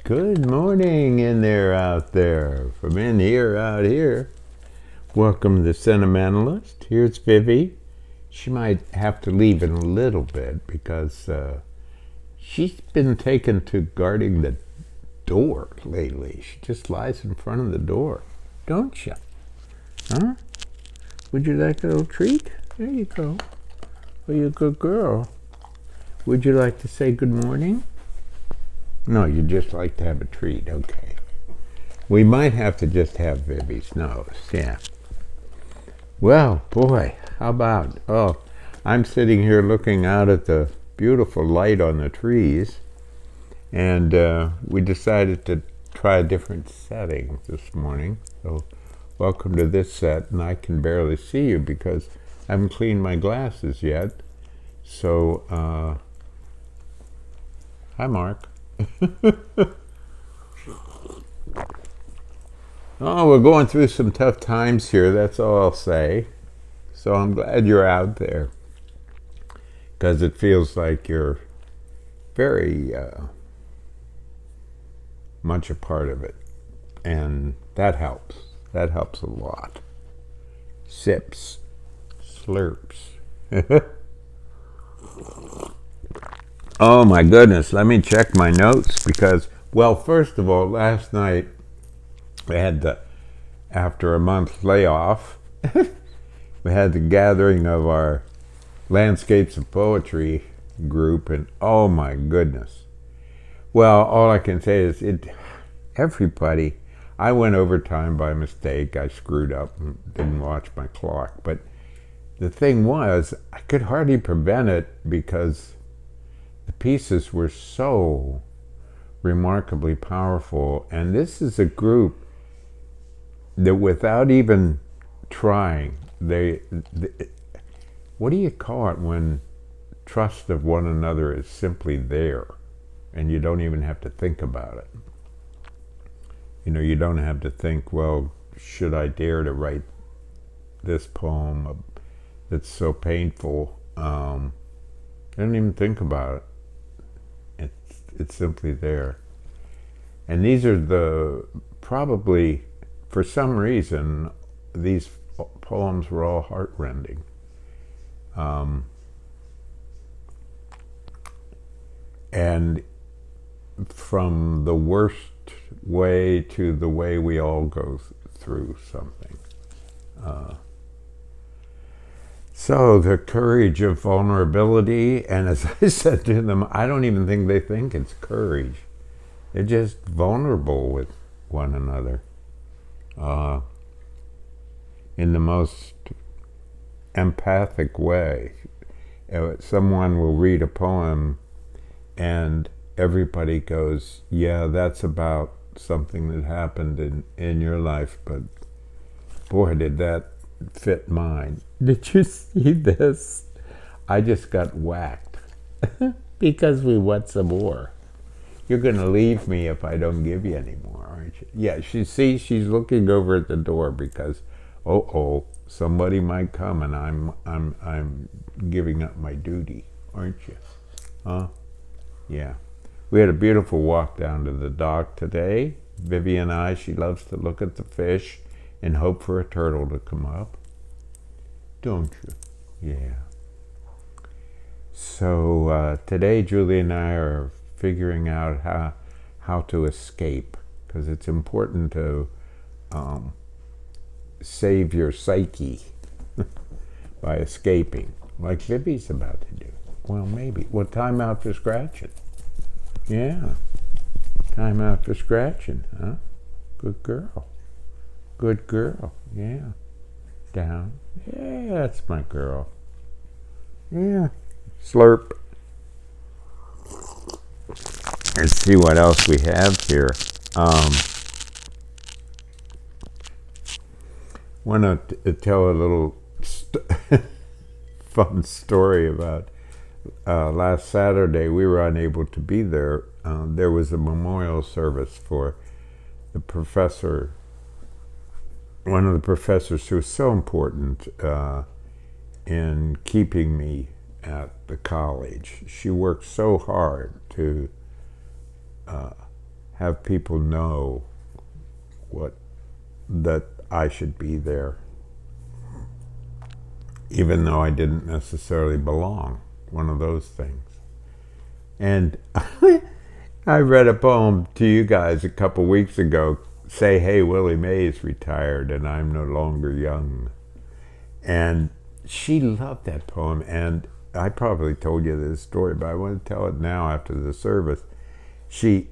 Good morning in there, out there, from in here, out here. Welcome to the Sentimentalist. Here's Vivi. She might have to leave in a little bit because she's been taken to guarding the door lately. She just lies in front of the door, don't you? Huh? Would you like a little treat? There you go. Oh, you're a good girl. Would you like to say good morning? No, you just like to have a treat. Okay. We might have to just have Vivi's nose. Yeah. Well, boy, how about, I'm sitting here looking out at the beautiful light on the trees, and we decided to try a different setting this morning. So welcome to this set, and I can barely see you because I haven't cleaned my glasses yet. So, hi, Mark. Oh, we're going through some tough times here, that's all I'll say. So I'm glad you're out there because it feels like you're very much a part of it. And that helps. That helps a lot. Sips, slurps. Oh my goodness, let me check my notes because, well, first of all, last night we had after a month layoff, we had the gathering of our Landscapes of Poetry group, and oh my goodness. Well, all I can say is everybody, I went overtime by mistake. I screwed up and didn't watch my clock, but the thing was, I could hardly prevent it because the pieces were so remarkably powerful. And this is a group that without even trying, they what do you call it when trust of one another is simply there and you don't even have to think about it? You know, you don't have to think, well, should I dare to write this poem that's so painful? I don't even think about it. It's simply there. And these are probably, for some reason, these poems were all heartrending. And from the worst way to the way we all go through something. So the courage of vulnerability, and as I said to them, I don't even think they think it's courage. They're just vulnerable with one another in the most empathic way. Someone will read a poem and everybody goes, yeah, that's about something that happened in your life, but boy, did that fit mine. Did you see this? I just got whacked because we want some more. You're going to leave me if I don't give you any more, aren't you? Yeah, she's looking over at the door because, somebody might come and I'm giving up my duty, aren't you? Huh? Yeah. We had a beautiful walk down to the dock today. Vivi and I, she loves to look at the fish and hope for a turtle to come up. Don't you? Yeah. So today Julie and I are figuring out how to escape, because it's important to save your psyche by escaping, like Vivi's about to do. Well, maybe. Well, time out for scratching. Yeah. Time out for scratching, huh? Good girl. Good girl. Yeah. Down. Yeah, that's my girl. Yeah. Slurp. Let's see what else we have here. Want to tell a little fun story about last Saturday. We were unable to be there. There was a memorial service for the professor, one of the professors who was so important in keeping me at the college. She worked so hard to have people know what that I should be there, even though I didn't necessarily belong. One of those things. And I read a poem to you guys a couple weeks ago. Say, hey, Willie Mays retired and I'm no longer young. And she loved that poem. And I probably told you this story, but I want to tell it now after the service. She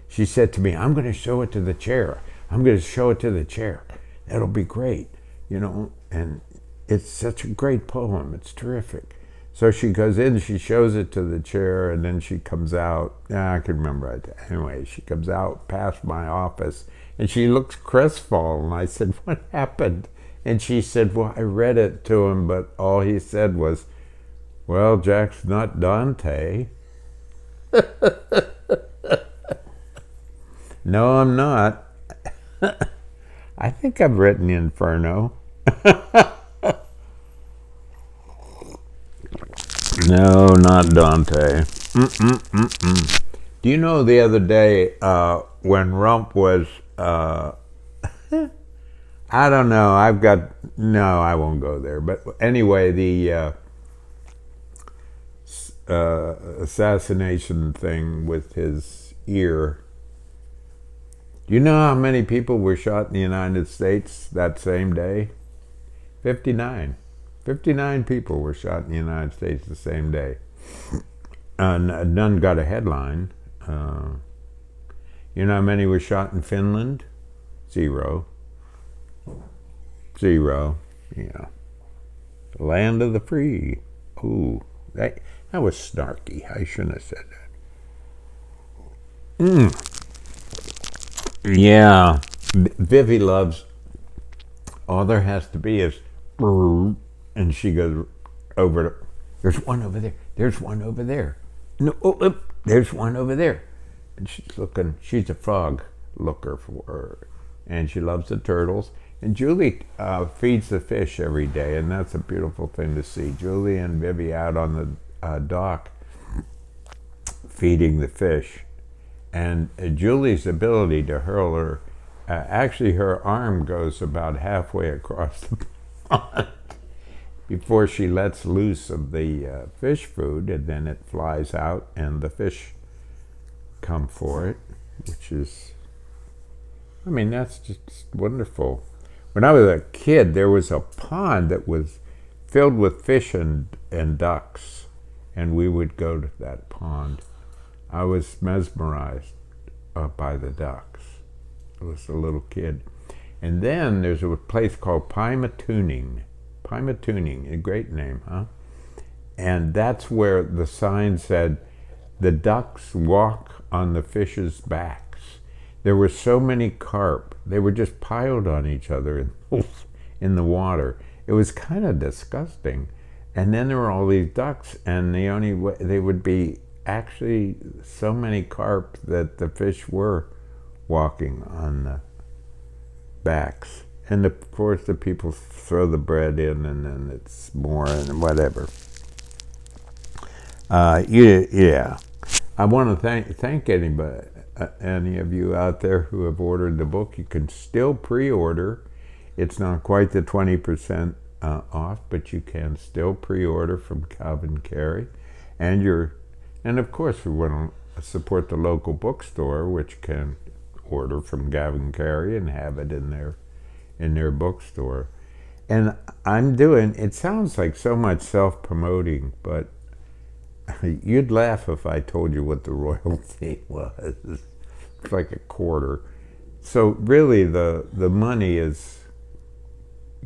said to me, I'm going to show it to the chair. I'm going to show it to the chair. That'll be great, you know. And it's such a great poem. It's terrific. So she goes in, she shows it to the chair, and then she comes out. I can remember it. Anyway, she comes out past my office, and she looks crestfallen. I said, what happened? And she said, well, I read it to him, but all he said was, well, Jack's not Dante. No, I'm not. I think I've written Inferno. No, not Dante. Do you know the other day when Rump was, I don't know, I won't go there. But anyway, the assassination thing with his ear. Do you know how many people were shot in the United States that same day? 59. 59 people were shot in the United States the same day. None got a headline. You know how many were shot in Finland? 0. 0. Yeah. The land of the free. Ooh, that was snarky. I shouldn't have said that. Yeah. Vivi loves, all there has to be is, and she goes over to, there's one over there. There's one over there. No, there's one over there. And she's looking, she's a frog looker for her. And she loves the turtles. And Julie feeds the fish every day, and that's a beautiful thing to see. Julie and Vivi out on the dock feeding the fish. And Julie's ability to hurl her, actually her arm goes about halfway across the pond before she lets loose of the fish food, and then it flies out and the fish come for it, which is, I mean, that's just wonderful. When I was a kid, there was a pond that was filled with fish and ducks, and we would go to that pond. I was mesmerized by the ducks. I was a little kid. And then there's a place called Pymatuning. Pymatuning, a great name, huh? And that's where the sign said, the ducks walk on the fish's backs. There were so many carp. They were just piled on each other in the water. It was kind of disgusting. And then there were all these ducks, and the only way they would be actually so many carp that the fish were walking on the backs. And of course the people throw the bread in, and then it's more and whatever. Yeah. I want to thank anybody, any of you out there who have ordered the book. You can still pre-order. It's not quite the 20% off, but you can still pre-order from Calvin Carey. And of course, we want to support the local bookstore, which can order from Calvin Carey and have it in their bookstore. And it sounds like so much self-promoting, but you'd laugh if I told you what the royalty was. It's like a quarter. So really the money is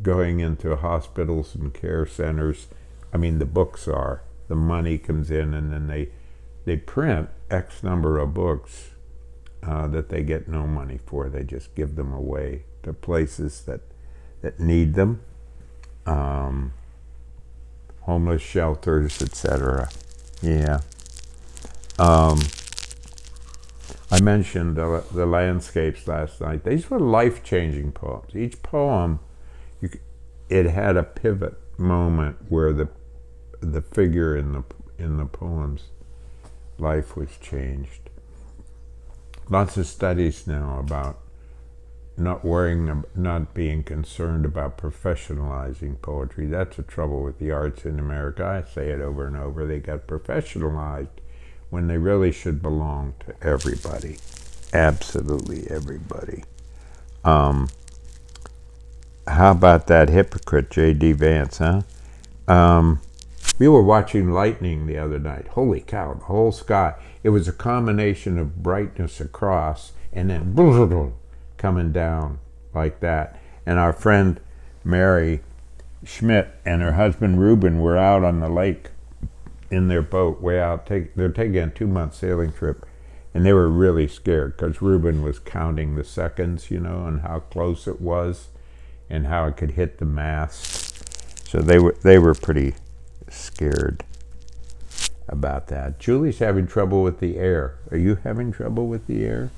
going into hospitals and care centers. I mean, the books are. The money comes in, and then they print X number of books that they get no money for. They just give them away to places that need them, homeless shelters, etc. Yeah. I mentioned the landscapes last night. These were life-changing poems. Each poem, it had a pivot moment where the figure in the poem's life was changed. lots of studies now about not being concerned about professionalizing poetry. That's the trouble with the arts in America. I say it over and over. They got professionalized when they really should belong to everybody. Absolutely everybody. How about that hypocrite, J.D. Vance, huh? We were watching lightning the other night. Holy cow, the whole sky. It was a combination of brightness across and then coming down like that. And our friend Mary Schmidt and her husband Reuben were out on the lake in their boat way out. They're taking a 2-month sailing trip. And they were really scared because Reuben was counting the seconds, and how close it was and how it could hit the mast. So they were pretty scared about that. Julie's having trouble with the air. Are you having trouble with the air?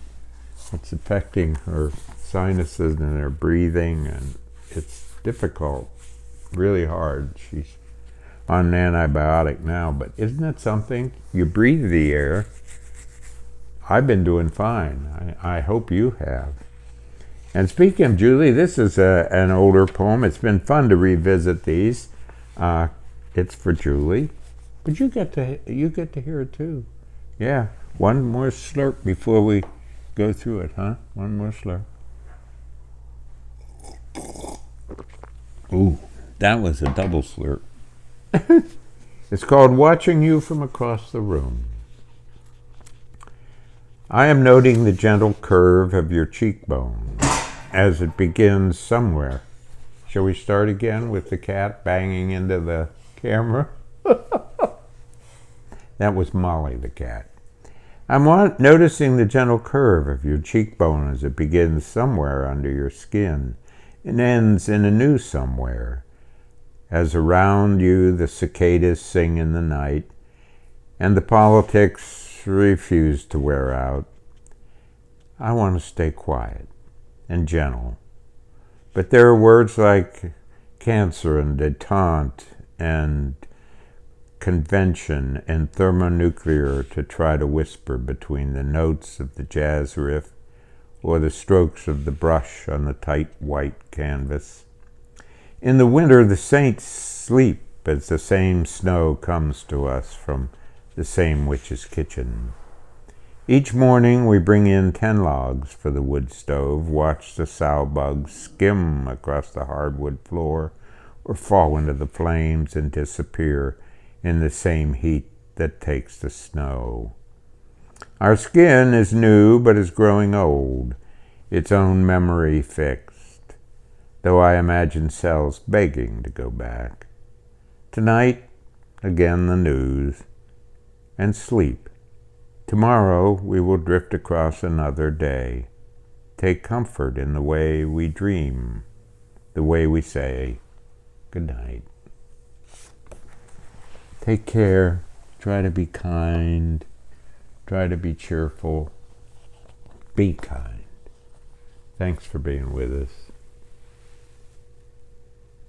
It's affecting her sinuses and her breathing, and it's difficult, really hard. She's on an antibiotic now, but isn't it something? You breathe the air. I've been doing fine. I hope you have. And speaking of Julie, this is an older poem. It's been fun to revisit these. It's for Julie, but you get to hear it too. Yeah, one more slurp before we go through it, huh? One more slurp. Ooh, that was a double slurp. It's called Watching You from Across the Room. I am noting the gentle curve of your cheekbone as it begins somewhere. Shall we start again with the cat banging into the camera? That was Molly the cat. I'm noticing the gentle curve of your cheekbone as it begins somewhere under your skin and ends in a new somewhere. As around you the cicadas sing in the night and the politics refuse to wear out. I want to stay quiet and gentle. But there are words like cancer and detente and convention and thermonuclear to try to whisper between the notes of the jazz riff or the strokes of the brush on the tight white canvas. In the winter, the saints sleep as the same snow comes to us from the same witch's kitchen. Each morning we bring in 10 logs for the wood stove, watch the sow bugs skim across the hardwood floor or fall into the flames and disappear in the same heat that takes the snow. Our skin is new but is growing old, its own memory fixed, though I imagine cells begging to go back. Tonight, again the news, and sleep. Tomorrow we will drift across another day. Take comfort in the way we dream, the way we say good night. Take care. Try to be kind. Try to be cheerful. Be kind. Thanks for being with us.